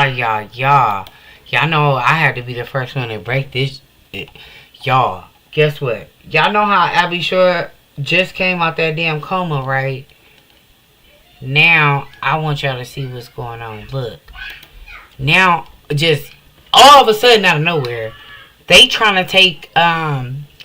Y'all know I had to be the first one to break this. Y'all, guess what? Y'all know how Abby Shore just came out that damn coma, right? Now, I want y'all to see what's going on. Look. Now, just all of a sudden out of nowhere, they trying to take,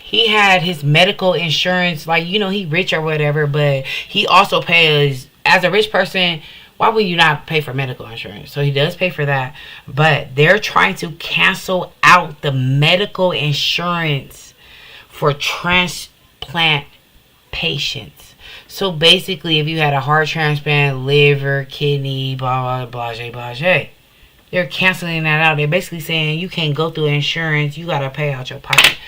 he had his medical insurance, like, he rich or whatever, but he also pays, as a rich person, why would you not pay for medical insurance? So he does pay for that, but they're trying to cancel out the medical insurance for transplant patients. So basically, if you had a heart transplant, liver, kidney, blah, blah, blah, blah, blah, they're canceling that out. They're basically saying you can't go through insurance. You got to pay out your pocket.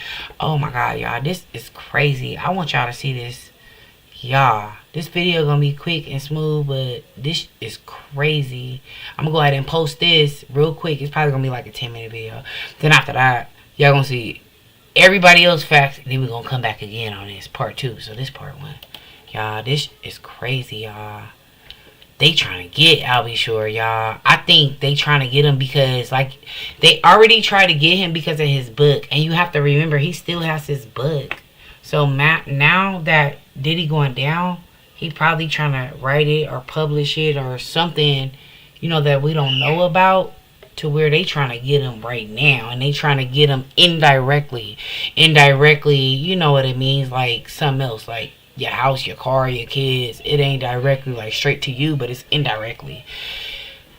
Oh, my God, y'all. This is crazy. I want y'all to see this. Y'all, this video going to be quick and smooth, but this is crazy. I'm going to go ahead and post this real quick. It's probably going to be like a 10-minute video. Then after that, y'all going to see everybody else facts. And then we're going to come back again on this part 2. So this part 1. Y'all, this is crazy, y'all. They trying to get Albie Shore, y'all. I think they trying to get him because, like, they already tried to get him because of his book. And you have to remember, he still has his book. So now that Diddy going down, he probably trying to write it or publish it or something, that we don't know about, to where they trying to get him right now. And they trying to get him indirectly. Indirectly, you know what it means, like something else, like your house, your car, your kids. It ain't directly like straight to you, but it's indirectly.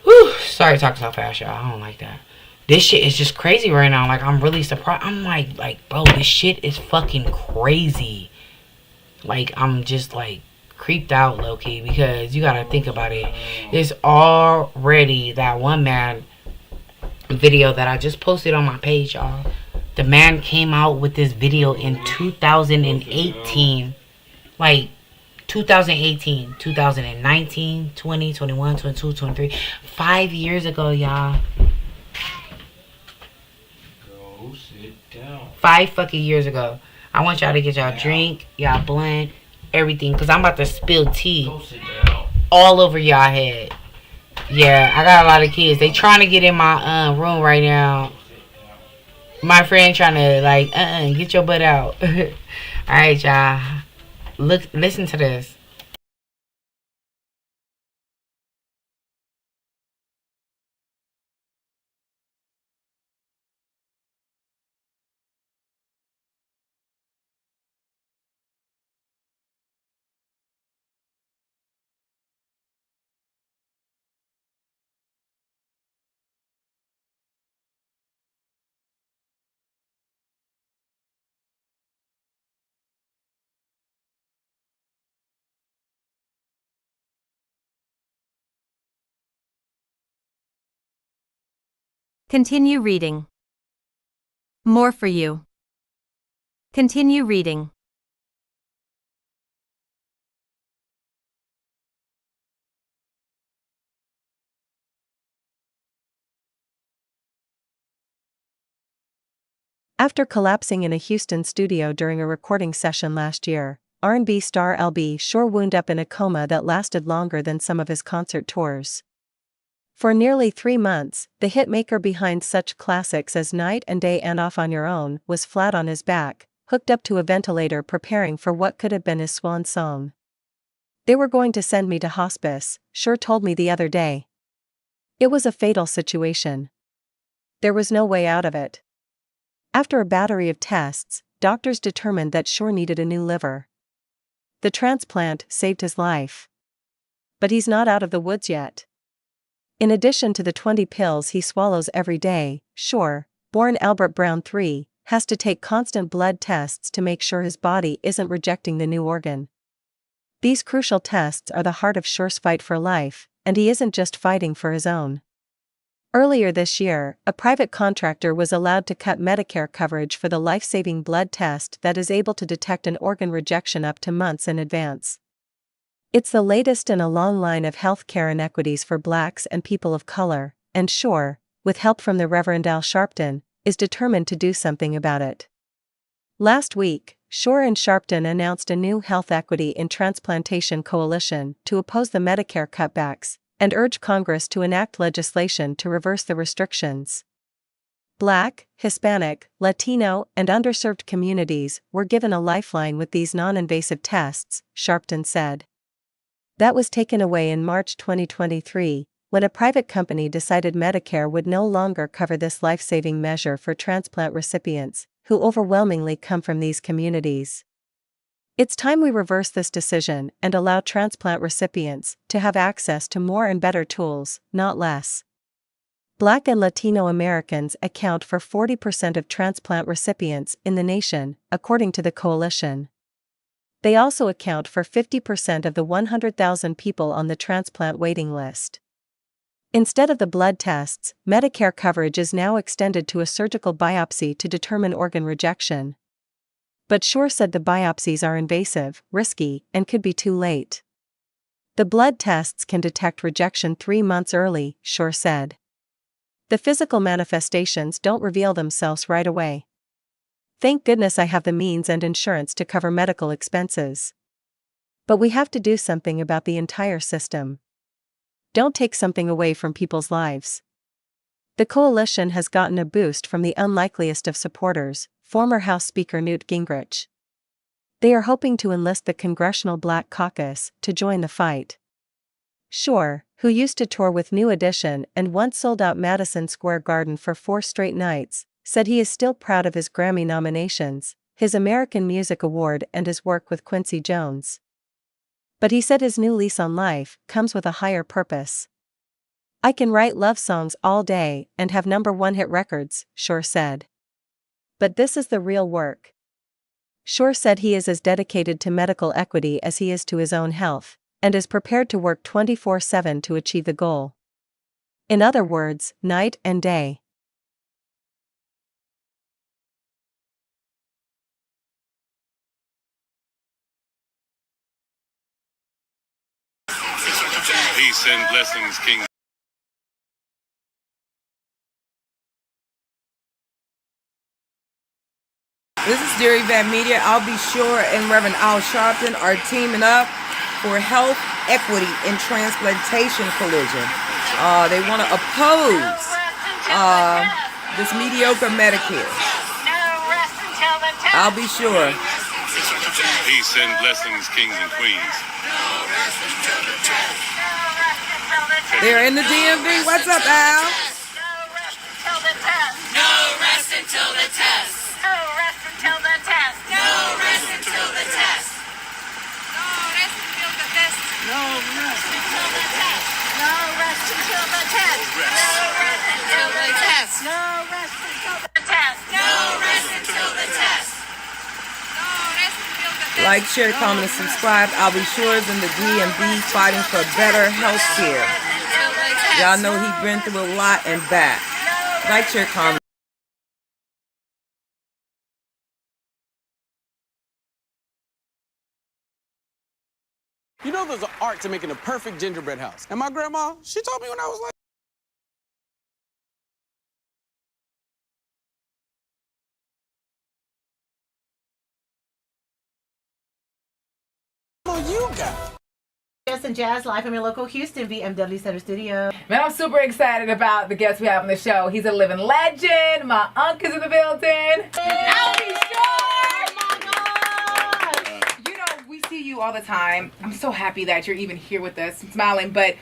Whew, sorry talking so fast, y'all. I don't like that. This shit is just crazy right now. Like, I'm really surprised. I'm like, bro, this shit is fucking crazy. Like, I'm just like creeped out, low-key, because you gotta think about it. There's already that one man video that I just posted on my page, y'all. The man came out with this video in 2018. Like 2018, 2019, 20, 21, 22, 23. 5 years ago, y'all. Go sit down. 5 fucking years ago. I want y'all to get y'all drink, y'all blend, everything. Because I'm about to spill tea all over y'all head. Yeah, I got a lot of kids. They trying to get in my room right now. My friend trying to, like, get your butt out. Alright, y'all. Listen to this. Continue reading. More for you. Continue reading. After collapsing in a Houston studio during a recording session last year, R&B star Albie Shore wound up in a coma that lasted longer than some of his concert tours. For nearly 3 months, the hitmaker behind such classics as Night and Day and Off on Your Own was flat on his back, hooked up to a ventilator preparing for what could have been his swan song. "They were going to send me to hospice," Shore told me the other day. "It was a fatal situation. There was no way out of it." After a battery of tests, doctors determined that Shore needed a new liver. The transplant saved his life. But he's not out of the woods yet. In addition to the 20 pills he swallows every day, Shore, born Albert Brown III, has to take constant blood tests to make sure his body isn't rejecting the new organ. These crucial tests are the heart of Shore's fight for life, and he isn't just fighting for his own. Earlier this year, a private contractor was allowed to cut Medicare coverage for the life-saving blood test that is able to detect an organ rejection up to months in advance. It's the latest in a long line of healthcare inequities for blacks and people of color, and Shore, with help from the Reverend Al Sharpton, is determined to do something about it. Last week, Shore and Sharpton announced a new health equity in transplantation coalition to oppose the Medicare cutbacks, and urged Congress to enact legislation to reverse the restrictions. Black, Hispanic, Latino, and underserved communities were given a lifeline with these non-invasive tests, Sharpton said. That was taken away in March 2023, when a private company decided Medicare would no longer cover this life-saving measure for transplant recipients, who overwhelmingly come from these communities. It's time we reverse this decision and allow transplant recipients to have access to more and better tools, not less. Black and Latino Americans account for 40% of transplant recipients in the nation, according to the coalition. They also account for 50% of the 100,000 people on the transplant waiting list. Instead of the blood tests, Medicare coverage is now extended to a surgical biopsy to determine organ rejection. But Shore said the biopsies are invasive, risky, and could be too late. The blood tests can detect rejection 3 months early, Shore said. The physical manifestations don't reveal themselves right away. Thank goodness I have the means and insurance to cover medical expenses. But we have to do something about the entire system. Don't take something away from people's lives. The coalition has gotten a boost from the unlikeliest of supporters, former House Speaker Newt Gingrich. They are hoping to enlist the Congressional Black Caucus to join the fight. Shore, who used to tour with New Edition and once sold out Madison Square Garden for 4 straight nights, said he is still proud of his Grammy nominations, his American Music Award, and his work with Quincy Jones. But he said his new lease on life comes with a higher purpose. I can write love songs all day and have #1 hit records, Shore said. But this is the real work. Shore said he is as dedicated to medical equity as he is to his own health, and is prepared to work 24/7 to achieve the goal. In other words, night and day. Peace and blessings, King. This is Jerry Van Media. I'll Be Sure and Reverend Al Sharpton are teaming up for health equity in transplantation collision. They want to oppose this mediocre Medicare. I'll Be Sure. Peace and blessings, kings and queens. They're in the DMV. What's up, Al? No rest until the test. No rest until the test. No rest until the test. No rest until the test. No rest until the test. No rest until the test. No rest until the test. No rest until the test. No rest until the test. Like, share, comment, and subscribe. I'll Be Sure is in the DMV fighting for better health care. Y'all know he's been through a lot and back. Like, share, comment. You know there's an art to making a perfect gingerbread house. And my grandma, she told me when I was like, oh, you got And Jazz live from your local Houston VMW Center Studio. Man, I'm super excited about the guest we have on the show. He's a living legend. My uncle's in the building. I'll Be Sure. You know, we see you all the time. I'm so happy that you're even here with us, smiling. But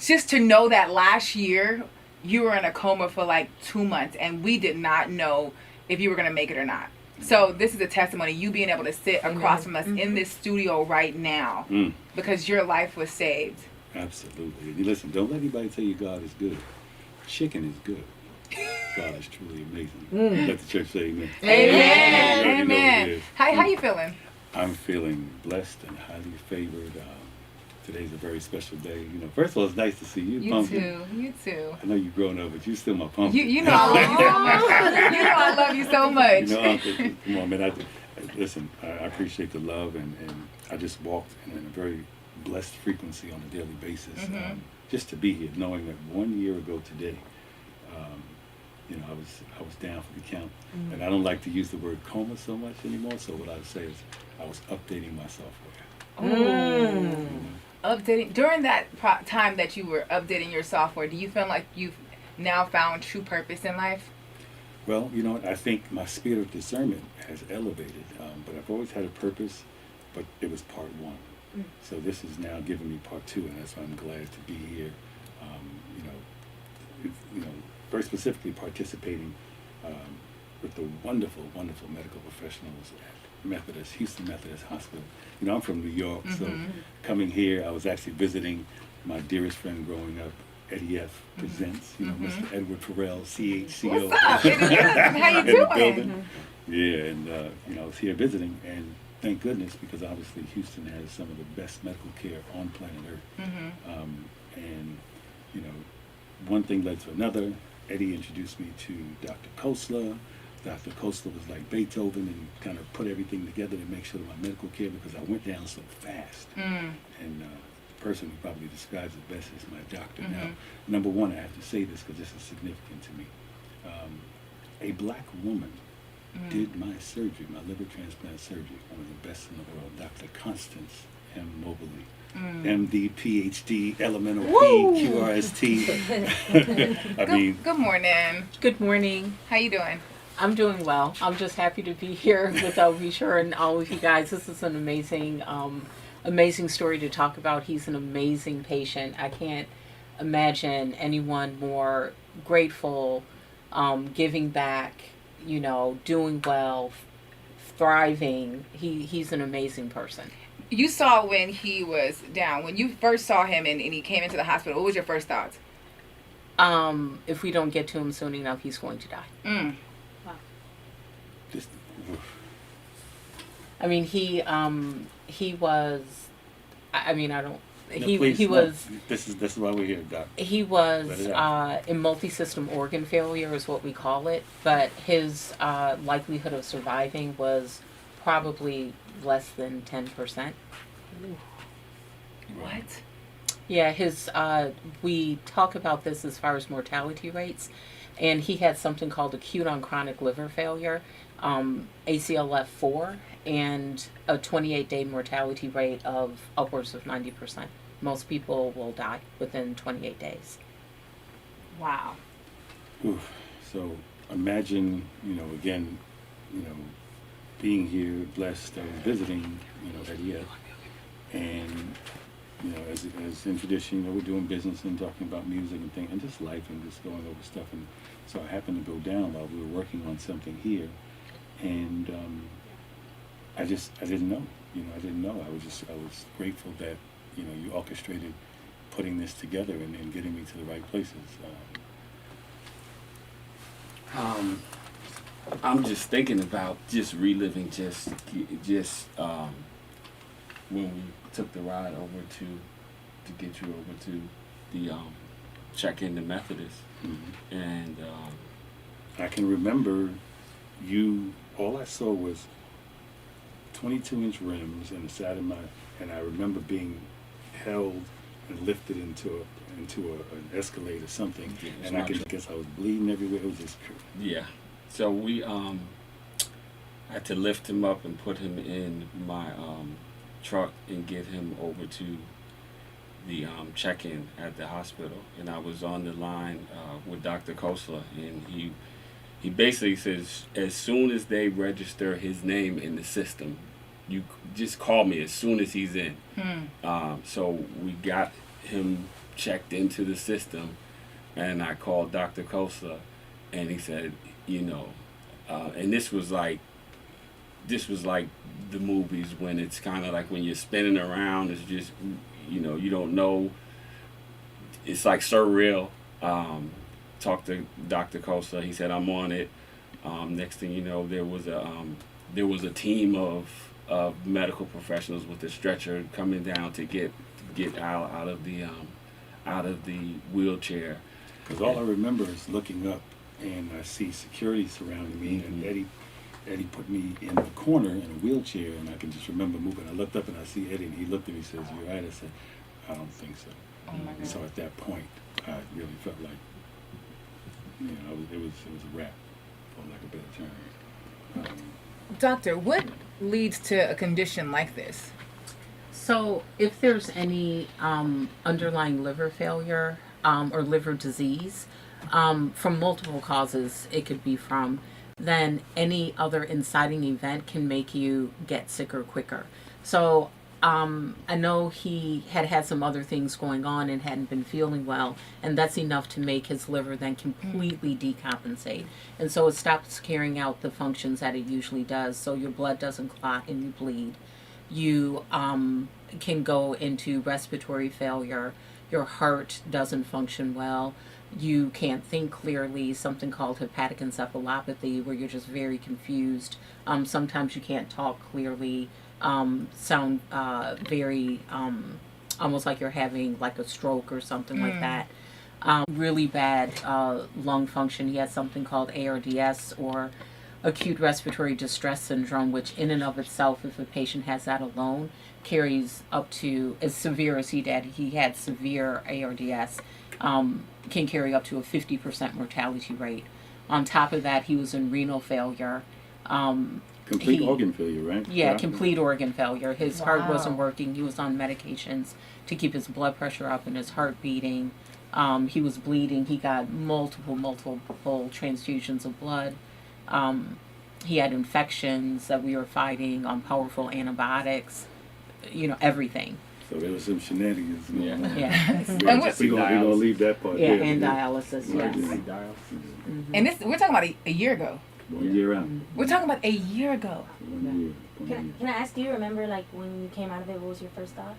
just to know that last year you were in a coma for like 2 months, and we did not know if you were going to make it or not. So this is a testimony, you being able to sit across from us in this studio right now because your life was saved. Absolutely. Listen, don't let anybody tell you God is good. Chicken is good. God is truly amazing. Let the church say amen. Amen. Amen. How you feeling? I'm feeling blessed and highly favored. Today's a very special day. You know, first of all, it's nice to see you. You Pumpkin. too. You too. I know you're growing up, but you're still my pumpkin. You know I love you so much. You know I love you so much. You know, Uncle, come on, man. Listen, I appreciate the love, and I just walked in a very blessed frequency on a daily basis. Just to be here, knowing that 1 year ago today, you know, I was down for the count. And I don't like to use the word coma so much anymore, so what I would say is I was updating my software. You know? updating during that time that you were updating your software? Do you feel like you've now found true purpose in life? Well, you know what? I think my spirit of discernment has elevated, but I've always had a purpose, but it was part one. So this is now giving me part two, and that's why I'm glad to be here. Very specifically participating with the wonderful, wonderful medical professionals at Houston Methodist Hospital. You know, I'm from New York, so coming here, I was actually visiting my dearest friend growing up, Eddie F. Presents, Mr. Edward Farrell, CHCO. What's up, Eddie F? How you doing? Yeah, and I was here visiting, and thank goodness, because obviously Houston has some of the best medical care on planet Earth. And, one thing led to another. Eddie introduced me to Dr. Kosler. Dr. Kosler was like Beethoven and kind of put everything together to make sure that my medical care, because I went down so fast. And the person who probably describes it best is my doctor. Now, number one, I have to say this because this is significant to me. A black woman did my surgery, my liver transplant surgery, one of the best in the world, Dr. Constance M. Mobley. MD, PhD, elemental P, QRST. Good morning. Good morning. How you doing? I'm doing well. I'm just happy to be here with Obishur and all of you guys. This is an amazing, amazing story to talk about. He's an amazing patient. I can't imagine anyone more grateful, giving back, doing well, thriving. He's an amazing person. You saw when he was down, when you first saw him and he came into the hospital, what was your first thoughts? If we don't get to him soon enough, he's going to die. Wow. I mean, he was, I mean, I don't, he was. This is why we're here, Doc. He was in multi-system organ failure is what we call it, but his likelihood of surviving was probably less than 10%. What? Yeah, we talk about this as far as mortality rates, and he had something called acute on chronic liver failure, ACLF4, and a 28-day mortality rate of upwards of 90%. Most people will die within 28 days. Wow. Oof. So imagine, again, being here, blessed, I was visiting, Eddie F. And, as in tradition, we're doing business and talking about music and things, and just life and just going over stuff. And so I happened to go down while we were working on something here. And I didn't know, I didn't know. I was grateful that, you orchestrated putting this together and getting me to the right places. I'm just thinking about just reliving just when we took the ride over to get you over to the check-in the Methodist. And I can remember all I saw was 22-inch rims in the side of and I remember being held and lifted into an escalator or something, and I guess I was bleeding everywhere. It was just yeah. So we had to lift him up and put him in my truck and get him over to the check-in at the hospital. And I was on the line with Dr. Kosler, and he basically says, as soon as they register his name in the system, you just call me as soon as he's in. So we got him checked into the system, and I called Dr. Kosler, and he said, and this was like the movies, when it's kind of like when you're spinning around, it's just, you don't know, it's like surreal. Talked to Dr. Kosler, he said, I'm on it. Next thing you know, there was a team of medical professionals with a stretcher coming down to get out of the wheelchair. Because all I remember is looking up, and I see security surrounding me, and Eddie put me in the corner in a wheelchair, and I can just remember moving. I looked up and I see Eddie, and he looked at me and says, "You right?" I said, "I don't think so." So at that point, I really felt like, it was a wrap, for lack of a better term. Doctor, what leads to a condition like this? So if there's any underlying liver failure or liver disease from multiple causes, it could be from, then any other inciting event can make you get sicker quicker. So I know he had some other things going on and hadn't been feeling well, and that's enough to make his liver then completely decompensate. And so it stops carrying out the functions that it usually does. So your blood doesn't clot and you bleed. You can go into respiratory failure. Your heart doesn't function well. You can't think clearly, something called hepatic encephalopathy, where you're just very confused. Sometimes you can't talk clearly. Sound very almost like you're having like a stroke or something like that. Really bad lung function. He has something called ARDS, or acute respiratory distress syndrome, which in and of itself, if a patient has that alone, carries up to, as severe as he had severe ARDS, can carry up to a 50% mortality rate. On top of that, he was in renal failure. Complete organ failure, right? Yeah, complete organ failure. His heart wasn't working. He was on medications to keep his blood pressure up and his heart beating. He was bleeding. He got multiple transfusions of blood. He had infections that we were fighting on powerful antibiotics, everything. So there was some shenanigans. Yeah. We're gonna leave that part. Yeah, and dialysis, yes. Mm-hmm. And this, we're talking about a year ago. 1 year out. We're talking about a year ago. 1 year. Can I ask, do you remember, like, when you came out of it, what was your first thought?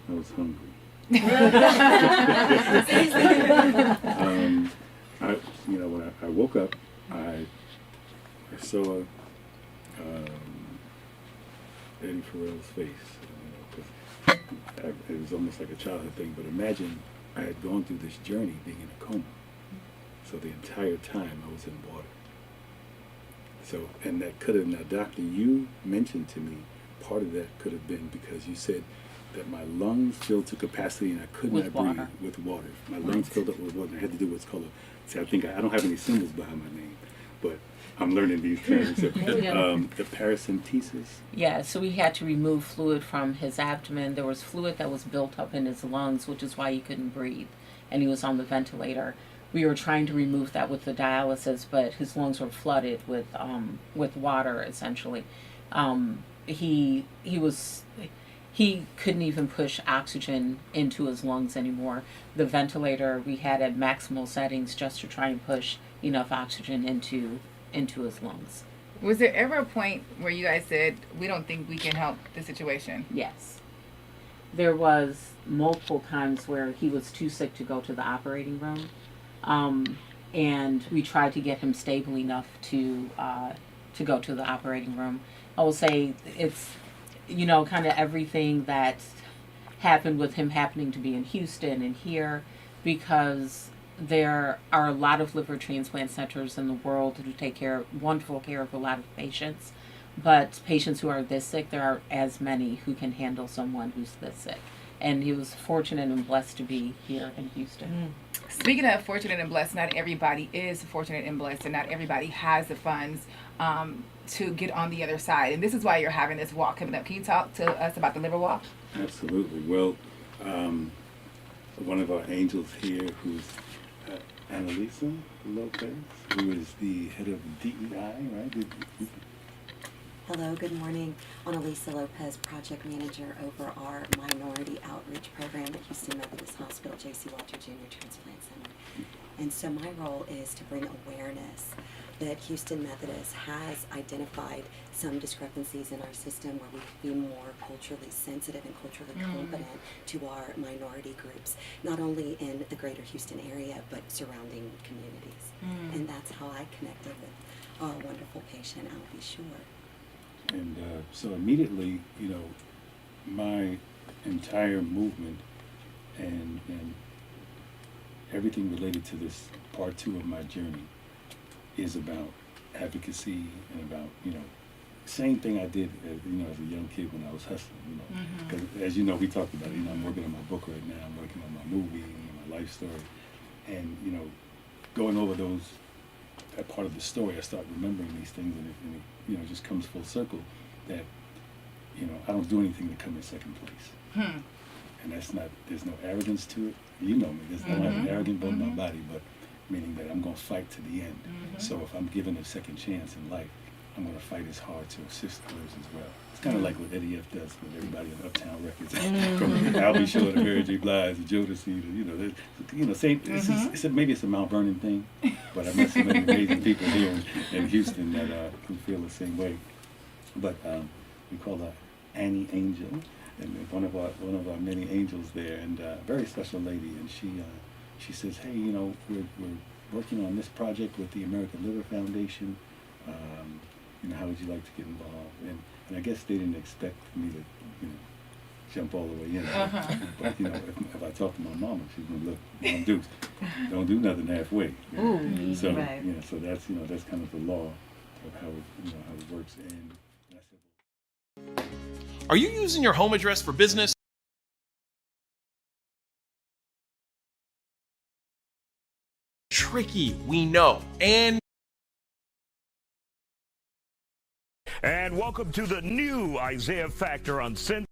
I was hungry. When I woke up, I saw Eddie Farrell's face. It was almost like a childhood thing. But imagine I had gone through this journey being in a coma. So the entire time I was in water. So, and that could have, now doctor, you mentioned to me, part of that could have been because you said that my lungs filled to capacity and I could not breathe with water. My lungs filled up with water. I had to do what's called I don't have any symbols behind my name, but I'm learning these terms. So, the paracentesis. Yeah, so we had to remove fluid from his abdomen. There was fluid that was built up in his lungs, which is why he couldn't breathe, and he was on the ventilator. We were trying to remove that with the dialysis, but his lungs were flooded with water, essentially. He couldn't even push oxygen into his lungs anymore. The ventilator we had at maximal settings just to try and push enough oxygen into his lungs. Was there ever a point where you guys said, we don't think we can help the situation? Yes. There was multiple times where he was too sick to go to the operating room. And we tried to get him stable enough to go to the operating room. I will say it's, kind of everything that happened with him happening to be in Houston and here, because there are a lot of liver transplant centers in the world who take wonderful care of a lot of patients. But patients who are this sick, there aren't as many who can handle someone who's this sick. And he was fortunate and blessed to be here in Houston. Speaking of fortunate and blessed, not everybody is fortunate and blessed, and not everybody has the funds to get on the other side. And this is why you're having this walk coming up. Can you talk to us about the liver walk? Absolutely. Well, one of our angels here, who's Annalisa Lopez, who is the head of DEI, right? Hello, good morning. Annalisa Lopez, project manager over our minority outreach program at Houston Methodist Hospital, J.C. Walter Jr. Transplant Center. And so my role is to bring awareness that Houston Methodist has identified some discrepancies in our system where we can be more culturally sensitive and culturally competent to our minority groups, not only in the greater Houston area, but surrounding communities. And that's how I connected with our wonderful patient, I'll be sure. And so immediately, my entire movement and everything related to this part 2 of my journey is about advocacy and about, same thing I did as a young kid when I was hustling, Because as you know, we talked about it, I'm working on my book right now, I'm working on my movie, my life story. And, going over that part of the story, I start remembering these things, and it just comes full circle that, I don't do anything to come in second place. And that's not, there's no arrogance to it. You know me, I don't have an arrogant bone in my body, but meaning that I'm going to fight to the end. So if I'm given a second chance in life, I'm going to fight as hard to assist others as well. It's kind of like what Eddie F does with everybody on Uptown Records, from the Albie Show to Mary J. Blige to Jodeci to, same. Maybe it's a Mount Vernon thing, but I met so many amazing people here in Houston that who feel the same way. But we call her Annie Angel, and one of our many angels there, and a very special lady, and she says, hey, we're working on this project with the American Liver Foundation. How would you like to get involved? And I guess they didn't expect me to, jump all the way in. But if I talk to my mama, she's gonna look, Mom Dukes, don't do nothing halfway. Ooh, so right. So that's that's kind of the law of how it works. And that's it. Are you using your home address for business? Tricky, we know. And welcome to the new Isaiah Factor on Sin.